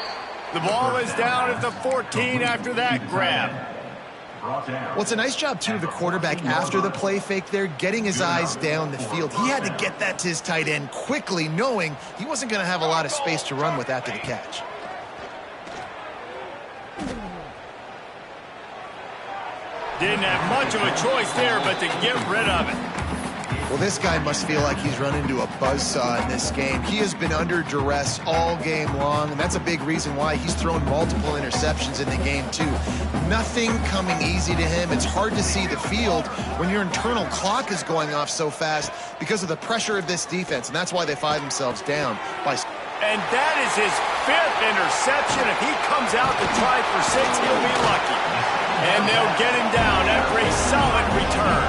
The ball is down at the 14 after that grab. Well, it's a nice job, too, of the quarterback after the play fake there, getting his eyes down the field. He had to get that to his tight end quickly, knowing he wasn't going to have a lot of space to run with after the catch. Didn't have much of a choice there, but to get rid of it. Well, this guy must feel like he's run into a buzzsaw in this game. He has been under duress all game long, and that's a big reason why he's thrown multiple interceptions in the game, too. Nothing coming easy to him. It's hard to see the field when your internal clock is going off so fast because of the pressure of this defense, and that's why they find themselves down by... And that is his 5th interception. If he comes out to try for 6, he'll be lucky. And they'll get him down after a solid return.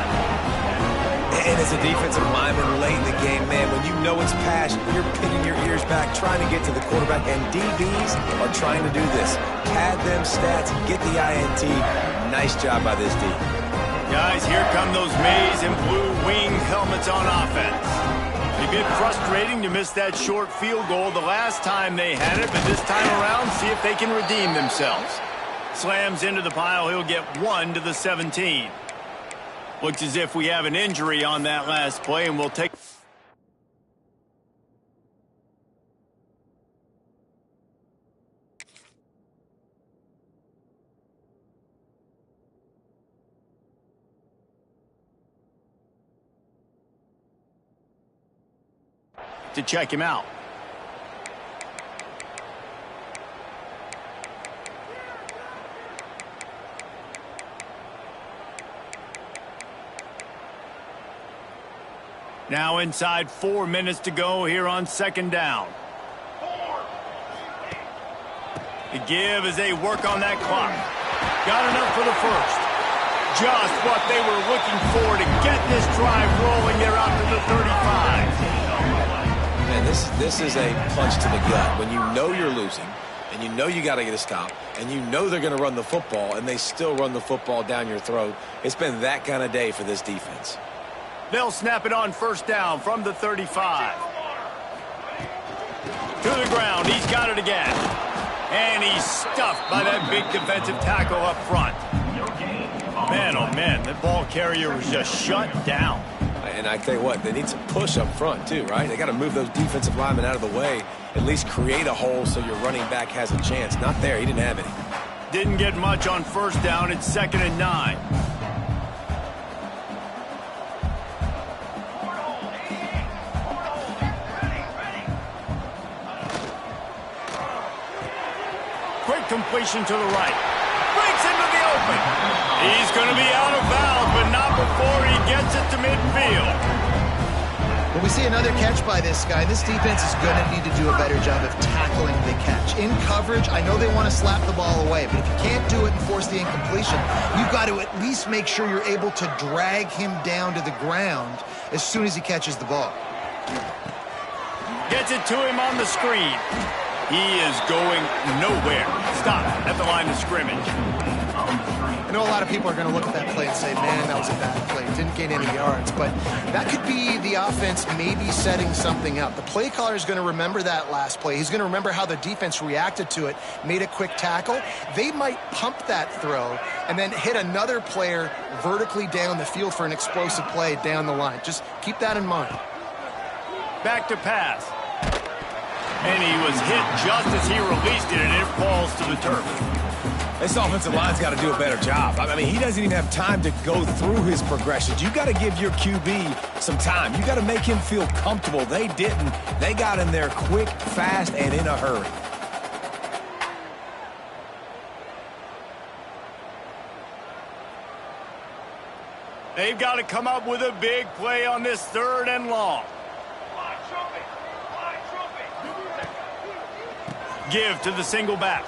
And as a defensive lineman late in the game, man, when you know it's pass, you're pinning your ears back, trying to get to the quarterback, and DBs are trying to do this. Pad them stats, get the INT. Nice job by this D. Guys, here come those maize and blue winged helmets on offense. A bit frustrating to miss that short field goal the last time they had it, but this time around, see if they can redeem themselves. Slams into the pile, he'll get 1 to the 17. Looks as if we have an injury on that last play, and we'll take... to check him out. Now inside 4 minutes to go here on 2nd down. The give as they work on that clock. Got enough for the first. Just what they were looking for to get this drive rolling there out to the 35. Man, this is a punch to the gut. When you know you're losing, and you know you got to get a stop, and you know they're going to run the football, and they still run the football down your throat. It's been that kind of day for this defense. They'll snap it on 1st down from the 35. To the ground. He's got it again. And he's stuffed by that big defensive tackle up front. Man, oh man, that ball carrier was just shut down. And I tell you what, they need some push up front too, right? They got to move those defensive linemen out of the way, at least create a hole so your running back has a chance. Not there. He didn't have any. Didn't get much on 1st down. It's 2nd and 9. Quick completion to the right. Breaks into the open. He's going to be out of bounds, but not before he gets it to midfield. When we see another catch by this guy, this defense is going to need to do a better job of tackling the catch. In coverage, I know they want to slap the ball away, but if you can't do it and force the incompletion, you've got to at least make sure you're able to drag him down to the ground as soon as he catches the ball. Gets it to him on the screen. He is going nowhere. Stop at the line of scrimmage. I know a lot of people are going to look at that play and say, man, that was a bad play. Didn't gain any yards. But that could be the offense maybe setting something up. The play caller is going to remember that last play. He's going to remember how the defense reacted to it, made a quick tackle. They might pump that throw and then hit another player vertically down the field for an explosive play down the line. Just keep that in mind. Back to pass. And he was hit just as he released it, and it falls to the turf. This offensive line's got to do a better job. I mean, he doesn't even have time to go through his progressions. You got to give your QB some time. You got to make him feel comfortable. They didn't. They got him there quick, fast, and in a hurry. They've got to come up with a big play on this 3rd and long. Give to the single back.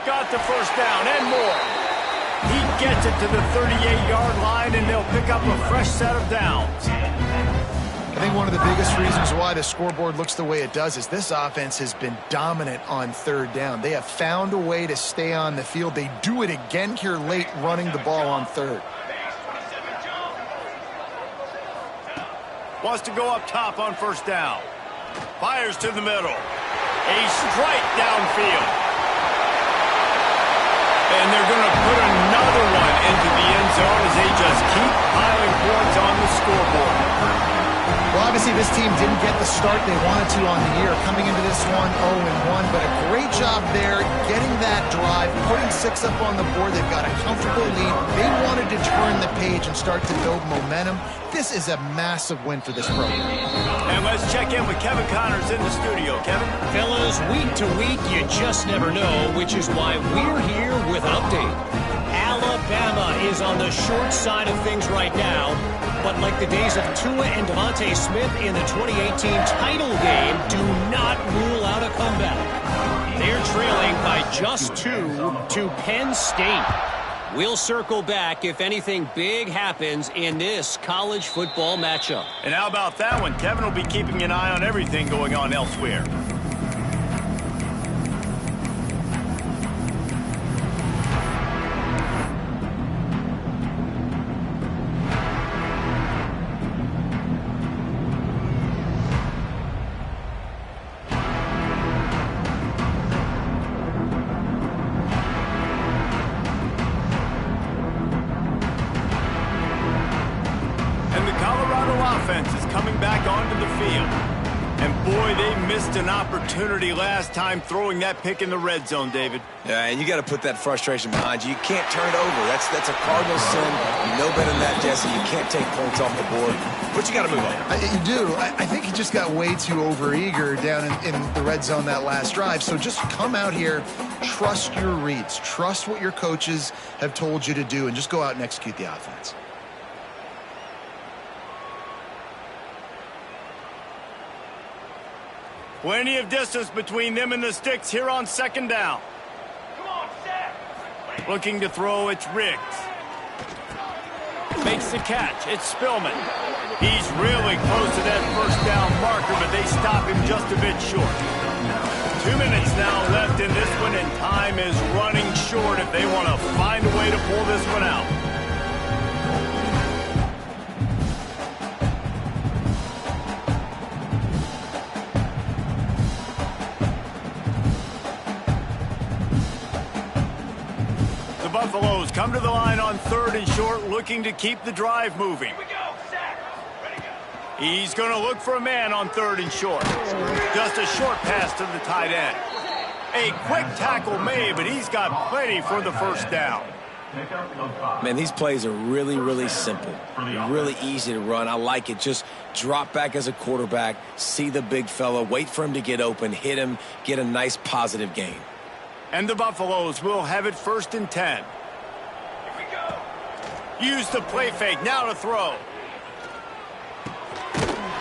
Got the 1st down and more. He gets it to the 38-yard line, and they'll pick up a fresh set of downs. I think one of the biggest reasons why the scoreboard looks the way it does is this offense has been dominant on 3rd down. They have found a way to stay on the field. They do it again here late, running the ball on 3rd. Wants to go up top on first down. Fires to the middle. A strike downfield. And they're going to put another one into the end zone as they just keep piling points on the scoreboard. Well, obviously this team didn't get the start they wanted to on the year, coming into this one 0-1, but a great job there getting that drive, putting 6 up on the board. They've got a comfortable lead. They wanted to turn the page and start to build momentum. This is a massive win for this program. And let's check in with Kevin Connors in the studio. Kevin? Fellas, week to week, you just never know, which is why we're here with an update. Alabama is on the short side of things right now, but like the days of Tua and Devontae Smith in the 2018 title game, do not rule out a comeback. They're trailing by just 2 to Penn State. We'll circle back if anything big happens in this college football matchup. And how about that one? Kevin will be keeping an eye on everything going on elsewhere. An opportunity last time throwing that pick in the red zone, David. Yeah, and you got to put that frustration behind you. You can't turn it over. That's a cardinal sin. You know better than that, Jesse. You can't take points off the board, but you got to move on. You do. I think he just got way too overeager down in the red zone that last drive. So just come out here, trust your reads, trust what your coaches have told you to do, and just go out and execute the offense. Plenty of distance between them and the sticks here on second down. Come on, Zach. Looking to throw, it's Riggs. Makes the catch, it's Spillman. He's really close to that first down marker, but they stop him just a bit short. 2 minutes now left in this one, and time is running short if they want to find a way to pull this one out. Buffaloes come to the line on 3rd and short, looking to keep the drive moving. Here we go, Zach. Ready to go. He's going to look for a man on 3rd and short. Just a short pass to the tight end. A quick tackle made, but he's got plenty for the first down. Man, these plays are really, really simple. Really easy to run. I like it. Just drop back as a quarterback, see the big fella, wait for him to get open, hit him, get a nice positive gain. And the Buffaloes will have it 1st and 10. Here we go. Use the play fake, now to throw.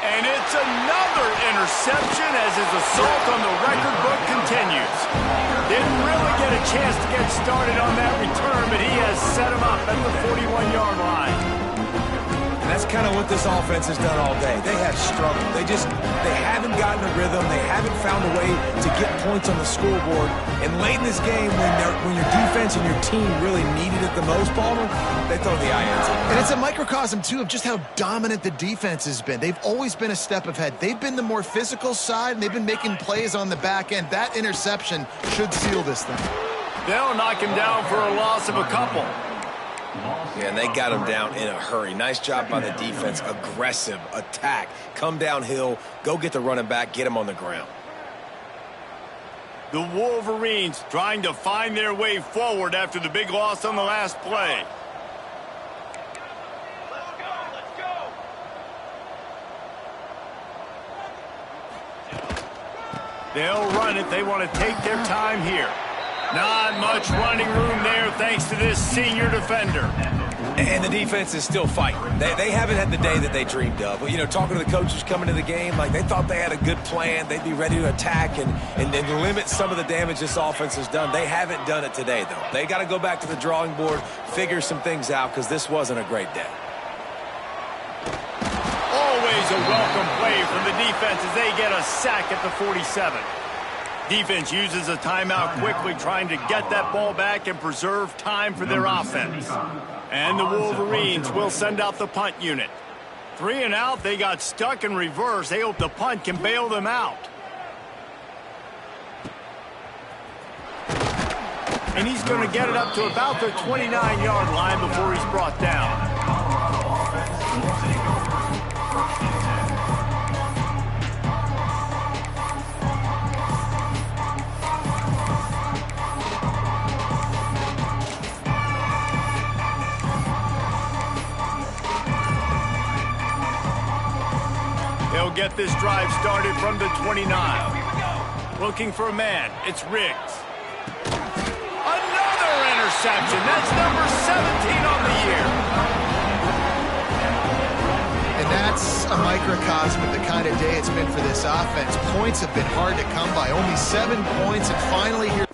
And it's another interception as his assault on the record book continues. Didn't really get a chance to get started on that return, but he has set him up at the 41-yard line. That's kind of what this offense has done all day. They have struggled. They haven't gotten a rhythm. They haven't found a way to get points on the scoreboard. And late in this game, when your defense and your team really needed it the most, Palmer, they throw the irons in. And it's a microcosm, too, of just how dominant the defense has been. They've always been a step ahead. They've been the more physical side, and they've been making plays on the back end. That interception should seal this thing. They'll knock him down for a loss of a couple. Yeah, and they got him down in a hurry. Nice job by the defense. Aggressive attack. Come downhill. Go get the running back. Get him on the ground. The Wolverines trying to find their way forward after the big loss on the last play. Let's go. They'll run it. They want to take their time here. Not much running room there thanks to this senior defender. And the defense is still fighting. They haven't had the day that they dreamed of. But, you know, talking to the coaches coming to the game, like they thought they had a good plan. They'd be ready to attack and limit some of the damage this offense has done. They haven't done it today, though. They got to go back to the drawing board, figure some things out, because this wasn't a great day. Always a welcome play from the defense as they get a sack at the 47. Defense uses a timeout quickly, trying to get that ball back and preserve time for their offense. And the Wolverines will send out the punt unit. 3 and out. They got stuck in reverse. They hope the punt can bail them out. And he's going to get it up to about the 29-yard line before he's brought down. They'll get this drive started from the 29. Looking for a man. It's Riggs. Another interception. That's number 17 on the year. And that's a microcosm of the kind of day it's been for this offense. Points have been hard to come by. Only 7 points, and finally here.